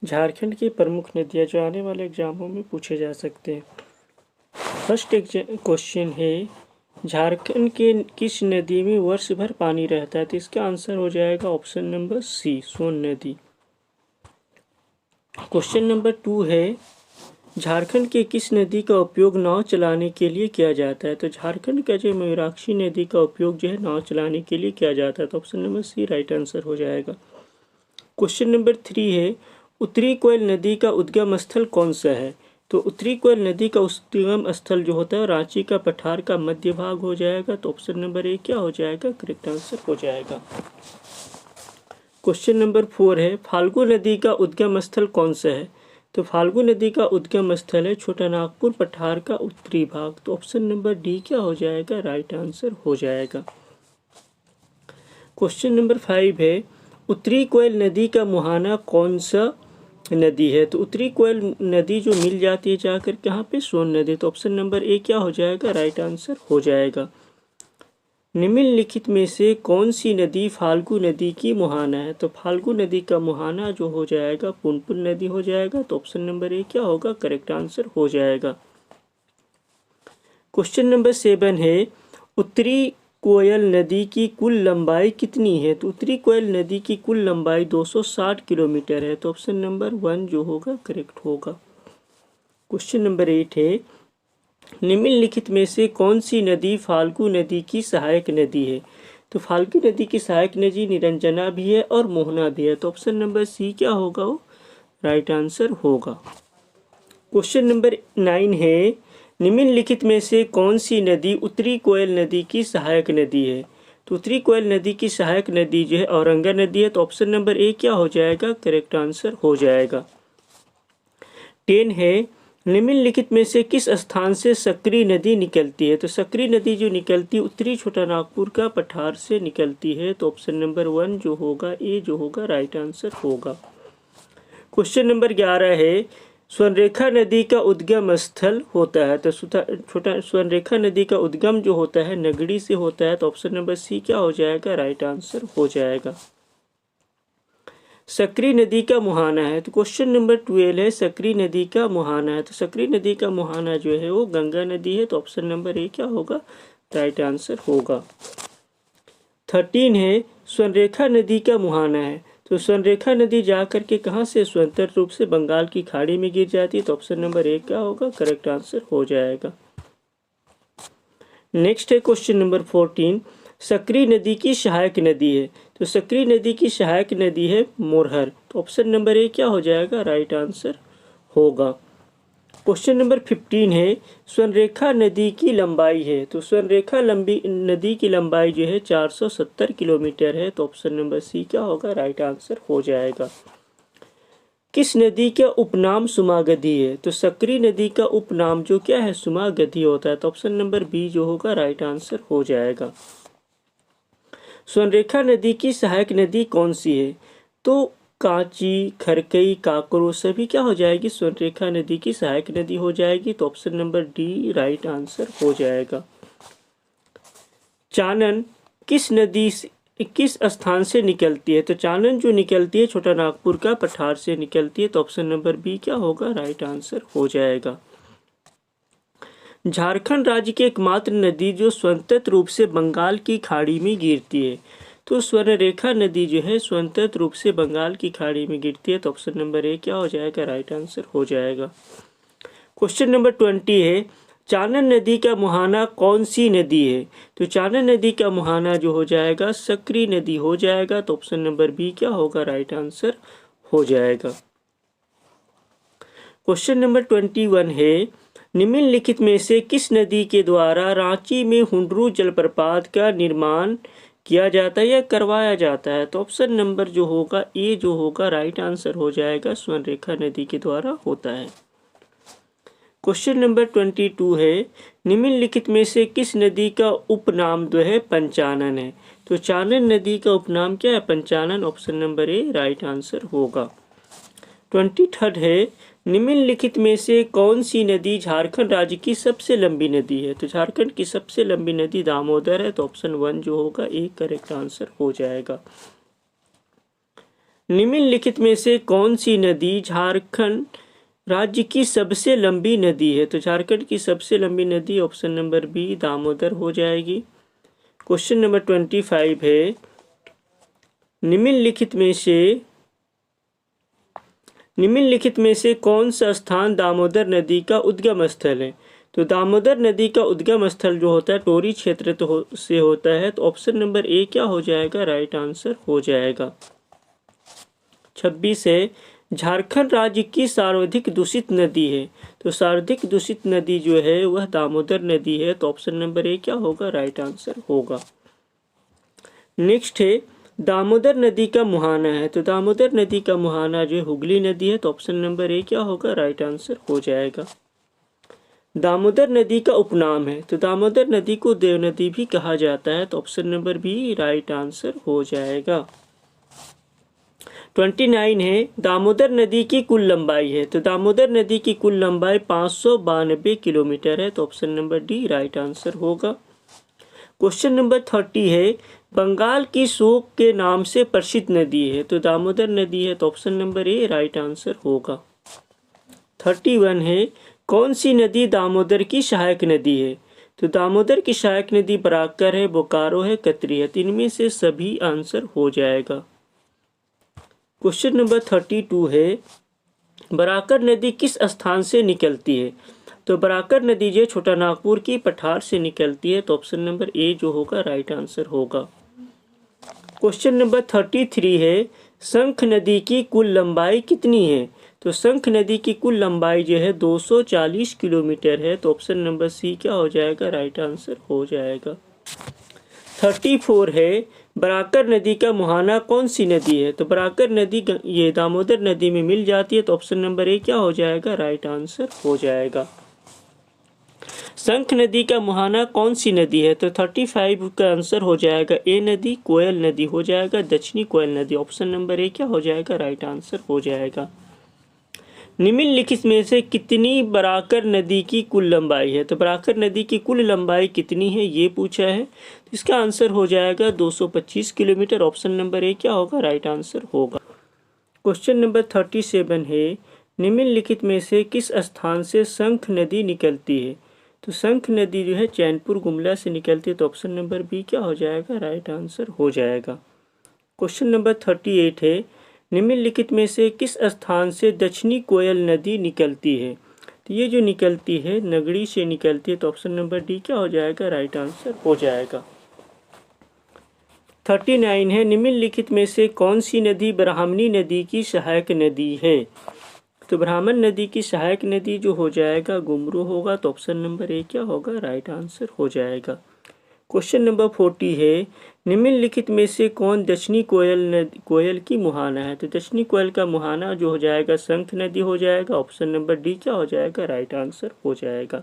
झारखंड की प्रमुख नदियाँ जो आने वाले एग्जामों में पूछे जा सकते हैं। फर्स्ट क्वेश्चन है, झारखंड के किस नदी में वर्ष भर पानी रहता है? तो इसका आंसर हो जाएगा ऑप्शन नंबर सी, सोन नदी। क्वेश्चन नंबर 2 है, झारखंड के किस नदी का उपयोग नाव चलाने के लिए किया जाता है? तो झारखंड का जो मयूराक्षी नदी का उपयोग जो है नाव चलाने के लिए किया जाता है। तो option number C right answer हो जाएगा। क्वेश्चन नंबर 3 है, उत्तरी कोयल नदी का उद्गम स्थल कौन सा है? तो उत्तरी कोयल नदी का उद्गम स्थल जो होता है रांची का पठार का मध्य भाग हो जाएगा। तो ऑप्शन नंबर ए क्या हो जाएगा? करेक्ट आंसर हो जाएगा। क्वेश्चन नंबर 4 है, फाल्गु नदी का उद्गम स्थल कौन सा है? तो फाल्गु नदी का उद्गम स्थल है छोटा नागपुर पठार का उत्तरी भाग। तो ऑप्शन नंबर डी क्या हो जाएगा? राइट आंसर हो जाएगा। क्वेश्चन नंबर 5 है, उत्तरी कोयल नदी का मुहाना कौन सा नदी है? तो उत्तरी कोयल नदी जो मिल जाती है जाकर कहाँ पे? सोन नदी। तो ऑप्शन नंबर ए क्या हो जाएगा? राइट आंसर हो जाएगा। निम्नलिखित में से कौन सी नदी फाल्गु नदी की मुहाना है? तो फाल्गु नदी का मुहाना जो हो जाएगा पुनपुन नदी हो जाएगा। तो ऑप्शन नंबर ए क्या होगा? करेक्ट आंसर हो जाएगा। क्वेश्चन नंबर 7 है, उत्तरी कोयल नदी की कुल लंबाई कितनी है? तो उत्तरी कोयल नदी की कुल लंबाई 260 किलोमीटर है। तो ऑप्शन नंबर 1 जो होगा करेक्ट होगा। क्वेश्चन नंबर 8 है, निम्नलिखित में से कौन सी नदी फाल्गु नदी की सहायक नदी है? तो फाल्गु नदी की सहायक नदी निरंजना भी है और मोहना भी है। तो ऑप्शन नंबर सी क्या होगा? वो राइट आंसर होगा। क्वेश्चन नंबर 9 है, निम्नलिखित में से कौन सी नदी उत्तरी कोयल नदी की सहायक नदी है? तो उत्तरी कोयल नदी की सहायक नदी जो है औरंगा नदी है। तो ऑप्शन नंबर ए क्या हो जाएगा? करेक्ट आंसर हो जाएगा। 10 है, निम्नलिखित में से किस स्थान से सकरी नदी निकलती है? तो सकरी नदी जो निकलती है उत्तरी छोटा नागपुर का पठार से निकलती है। तो ऑप्शन नंबर 1 जो होगा ए जो होगा राइट आंसर होगा। क्वेश्चन नंबर 11 है, स्वर्णरेखा नदी का उद्गम स्थल होता है। तो छोटा स्वर्णरेखा नदी का उद्गम जो होता है नगड़ी से होता है। तो ऑप्शन नंबर सी क्या हो जाएगा? राइट आंसर हो जाएगा। सकरी नदी का मुहाना है। तो क्वेश्चन नंबर 12 है, सकरी नदी का मुहाना है। तो सकरी नदी का मुहाना जो है वो गंगा नदी है। तो ऑप्शन नंबर ए क्या होगा? राइट आंसर होगा। 13 है, स्वर्णरेखा नदी का मुहाना है। तो स्वर्णरेखा नदी जाकर के कहाँ से स्वतंत्र रूप से बंगाल की खाड़ी में गिर जाती है। तो ऑप्शन नंबर ए क्या होगा? करेक्ट आंसर हो जाएगा। नेक्स्ट है क्वेश्चन नंबर 14, सकरी नदी की सहायक नदी है। तो सकरी नदी की सहायक नदी है मोरहर। तो ऑप्शन नंबर ए क्या हो जाएगा? राइट आंसर होगा। क्वेश्चन नंबर 15 है, स्वर्णरेखा नदी की लंबाई है। तो स्वर्णरेखा नदी की लंबाई जो है 470 किलोमीटर है। तो ऑप्शन नंबर सी क्या होगा? राइट आंसर हो जाएगा। किस नदी का उपनाम सुमागधी है? तो सकरी नदी का उपनाम जो क्या है? सुमागधी होता है। तो ऑप्शन नंबर बी जो होगा राइट आंसर हो जाएगा। स्वर्णरेखा नदी की सहायक नदी कौन सी है? तो कांची, खरकई, काकरो सभी क्या हो जाएगी? स्वर्णरेखा नदी की सहायक नदी हो जाएगी। तो option number D right answer हो जाएगा। चानन किस नदी से किस स्थान से निकलती है? तो चानन जो निकलती है छोटा नागपुर का पठार से निकलती है। तो ऑप्शन नंबर बी क्या होगा? राइट आंसर हो जाएगा। झारखंड राज्य की एकमात्र नदी जो स्वतंत्र रूप से बंगाल की खाड़ी में गिरती है। तो स्वर्णरेखा नदी जो है स्वतंत्र रूप से बंगाल की खाड़ी में गिरती है। तो ऑप्शन नंबर ए क्या हो जाएगा? राइट आंसर हो जाएगा। क्वेश्चन नंबर 20 है, चानन नदी का मुहाना कौन सी नदी है? तो चानन नदी का मुहाना जो हो जाएगा सकरी नदी हो जाएगा। तो ऑप्शन नंबर बी क्या होगा? राइट आंसर हो जाएगा। क्वेश्चन नंबर 21 है, निम्नलिखित में से किस नदी के द्वारा रांची में हुंडरू जलप्रपात का निर्माण किया जाता है या करवाया जाता है? तो ऑप्शन नंबर जो होगा ए जो होगा राइट आंसर हो जाएगा, स्वर्णरेखा नदी के द्वारा होता है। क्वेश्चन नंबर 22 है, निम्नलिखित में से किस नदी का उपनाम जो है पंचानन है? तो चानन नदी का उपनाम क्या है? Panchanan. Option number A right answer होगा। 23 है, निम्नलिखित में से कौन सी नदी झारखंड राज्य की सबसे लंबी नदी है? तो झारखंड की सबसे लंबी नदी दामोदर है। तो ऑप्शन 1 जो होगा ए करेक्ट आंसर हो जाएगा। निम्नलिखित में से कौन सी नदी झारखंड राज्य की सबसे लंबी नदी है? तो झारखंड की सबसे लंबी नदी ऑप्शन नंबर बी दामोदर हो जाएगी। क्वेश्चन नंबर 25 है, निम्नलिखित में से कौन सा स्थान दामोदर नदी का उद्गम स्थल है? तो दामोदर नदी का उद्गम स्थल जो होता है टोरी क्षेत्र से होता है। तो ऑप्शन नंबर ए क्या हो जाएगा? राइट आंसर हो जाएगा। 26 है, झारखंड राज्य की सर्वाधिक दूषित नदी है। तो सर्वाधिक दूषित नदी जो है वह दामोदर नदी है। तो ऑप्शन नंबर ए क्या होगा? राइट आंसर होगा। नेक्स्ट है, दामोदर नदी का मुहाना है। तो दामोदर नदी का मुहाना जो हुगली नदी है। तो ऑप्शन नंबर ए क्या होगा? राइट आंसर हो जाएगा। दामोदर नदी का उपनाम है। तो दामोदर नदी को देव नदी भी कहा जाता है। तो option number B right answer हो जाएगा। 29 है, दामोदर नदी की कुल लंबाई है। तो दामोदर नदी की कुल लंबाई 592 किलोमीटर है। तो option number D right answer होगा। क्वेश्चन नंबर 30 है, बंगाल की शोक के नाम से प्रसिद्ध नदी है। तो दामोदर नदी है। तो option number A right answer होगा। 31 है, कौन सी नदी दामोदर की सहायक नदी है? तो दामोदर की सहायक नदी बराकर है, बोकारो है, कतरी है। इनमें से सभी आंसर हो जाएगा। क्वेश्चन नंबर 32 है, बराकर नदी किस स्थान से निकलती है? तो बराकर नदी जो छोटा नागपुर की पठार से निकलती है। तो ऑप्शन नंबर ए जो होगा राइट आंसर होगा। क्वेश्चन नंबर 33 है, शंख नदी की कुल लंबाई कितनी है? तो शंख नदी की कुल लंबाई जो है 240 किलोमीटर है। तो ऑप्शन नंबर सी क्या हो जाएगा? राइट आंसर हो जाएगा। 34 है, बराकर नदी का मुहाना कौन सी नदी है? तो बराकर नदी ये दामोदर नदी में मिल जाती है। तो ऑप्शन नंबर ए क्या हो जाएगा? राइट आंसर हो जाएगा। शंख नदी का मुहाना कौन सी नदी है? तो 35 का आंसर हो जाएगा ए नदी, कोयल नदी हो जाएगा, दक्षिणी कोयल नदी। ऑप्शन नंबर ए क्या हो जाएगा? राइट आंसर हो जाएगा। निम्नलिखित में से कितनी बराकर नदी की कुल लंबाई है? तो बराकर नदी की कुल लंबाई कितनी है ये पूछा है। तो इसका आंसर हो जाएगा 225 किलोमीटर। ऑप्शन नंबर ए क्या होगा? राइट आंसर होगा। क्वेश्चन नंबर 37 है, निम्नलिखित में से किस स्थान से शंख नदी निकलती है? तो शंख नदी जो है चैनपुर गुमला से निकलती है। तो ऑप्शन नंबर बी क्या हो जाएगा? राइट आंसर हो जाएगा। क्वेश्चन नंबर 38 है, निम्नलिखित में से किस स्थान से दक्षिणी कोयल नदी निकलती है? तो ये जो निकलती है नगड़ी से निकलती है। तो ऑप्शन नंबर डी क्या हो जाएगा? राइट आंसर हो जाएगा। 39 है, निम्नलिखित में से कौन सी नदी ब्राह्मणी नदी की सहायक नदी है? तो ब्राह्मण नदी की सहायक नदी जो हो जाएगा गुमरू होगा। तो ऑप्शन नंबर ए क्या होगा? राइट आंसर हो जाएगा। क्वेश्चन नंबर 40 है, निम्नलिखित में से कौन दक्षिणी कोयल की मुहाना है? तो दक्षिणी कोयल का मुहाना जो हो जाएगा शंख नदी हो जाएगा। ऑप्शन नंबर डी क्या हो जाएगा? राइट आंसर हो जाएगा।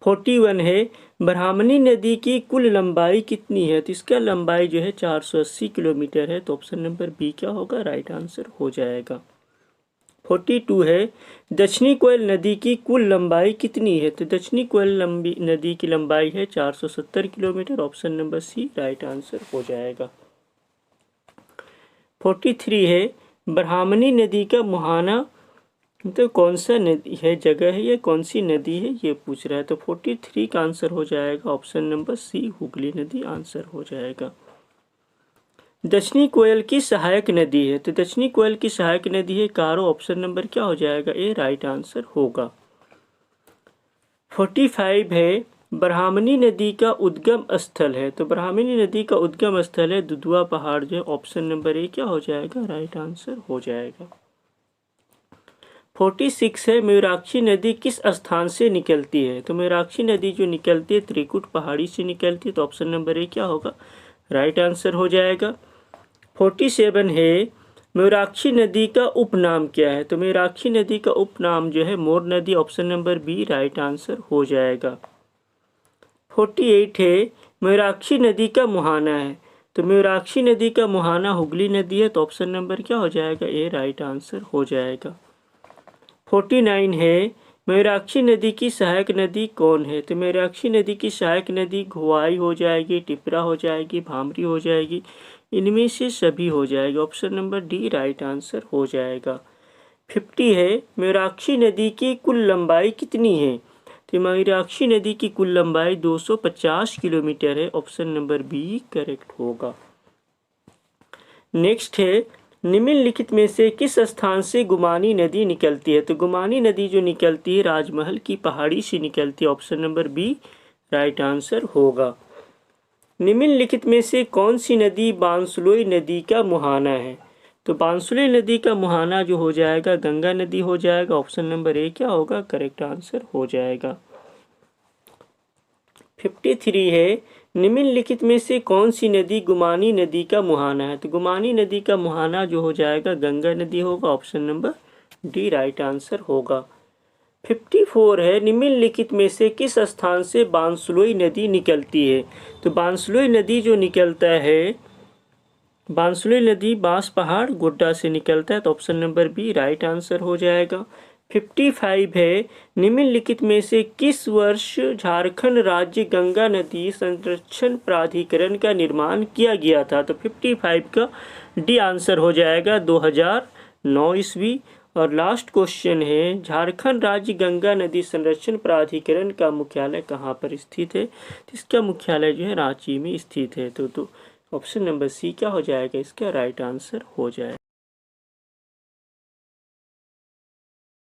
41 है, ब्राह्मणी नदी की कुल लंबाई कितनी है? तो इसका लंबाई जो है 480 किलोमीटर है। तो ऑप्शन नंबर बी क्या होगा? राइट आंसर हो जाएगा। 42 है, दक्षिणी कोयल नदी की कुल लंबाई कितनी है? तो दक्षिणी कोयल नदी की लंबाई है 470 kilometre. Option number C right answer हो जाएगा। 43 है, ब्राह्मणी नदी का मुहाना तो कौन सा नदी है, जगह है, या कौन सी नदी है ये पूछ रहा है। तो 43 का आंसर हो जाएगा ऑप्शन नंबर सी हुगली नदी आंसर हो जाएगा। दक्षिणी कोयल की सहायक नदी है। तो दक्षिणी कोयल की सहायक नदी है कारो। ऑप्शन नंबर क्या हो जाएगा? ए राइट आंसर होगा। 45 है, ब्राह्मणी नदी का उद्गम स्थल है। तो ब्राह्मणी नदी का उद्गम स्थल है दुधवा पहाड़ जो है। ऑप्शन नंबर ए क्या हो जाएगा? राइट आंसर हो जाएगा। 46 है, मयूराक्षी नदी किस स्थान से निकलती है? तो मयूराक्षी नदी जो निकलती है त्रिकुट पहाड़ी से निकलती है। तो ऑप्शन नंबर ए क्या होगा? राइट आंसर हो जाएगा। 47 है, मयूराक्षी नदी का उपनाम क्या है? तो मयूराक्षी नदी का उपनाम जो है मोर नदी। Option number B right answer हो जाएगा। 48 है, मयूराक्षी नदी का मुहाना है। तो मयूराक्षी नदी का मुहाना हुगली नदी है। तो ऑप्शन नंबर क्या हो जाएगा? ए राइट आंसर हो जाएगा। 49 है, मयूराक्षी नदी की सहायक नदी कौन है? तो मयूराक्षी नदी की सहायक नदी घुआई हो जाएगी, टिपरा हो जाएगी, भामरी हो जाएगी, इनमें से सभी हो जाएगा। Option number D right answer हो जाएगा। 50 है, मयूराक्षी नदी की कुल लंबाई कितनी है? तो मयूराक्षी नदी की कुल लंबाई 250 किलोमीटर है। ऑप्शन नंबर बी करेक्ट होगा। नेक्स्ट है, निम्नलिखित में से किस स्थान से गुमानी नदी निकलती है? तो गुमानी नदी जो निकलती है राजमहल की पहाड़ी से निकलती है। Option number B right answer होगा। निम्नलिखित में से कौन सी नदी बांसलोई नदी का मुहाना है? तो बांसलोई नदी का मुहाना जो हो जाएगा गंगा नदी हो जाएगा। ऑप्शन नंबर ए क्या होगा? करेक्ट आंसर हो जाएगा। 53 है, निम्नलिखित में से कौन सी नदी गुमानी नदी का मुहाना है? तो गुमानी नदी का मुहाना जो हो जाएगा गंगा नदी होगा। Option number D right answer होगा। 54 है, निम्नलिखित में से किस स्थान से बांसलोई नदी निकलती है? तो बांसलोई नदी जो निकलता है, बांसलोई नदी बांस पहाड़ गोड्डा से निकलता है। तो option number B right answer हो जाएगा। 55 है, निम्नलिखित में से किस वर्ष झारखंड राज्य गंगा नदी संरक्षण प्राधिकरण का निर्माण किया गया था? तो 55 का डी आंसर हो जाएगा 2009 ईस्वी। और लास्ट क्वेश्चन है, झारखंड राज्य गंगा नदी संरक्षण प्राधिकरण का मुख्यालय कहाँ पर स्थित है? तो इसका मुख्यालय जो है रांची में स्थित है। तो ऑप्शन नंबर सी क्या हो जाएगा? इसका राइट आंसर हो जाएगा।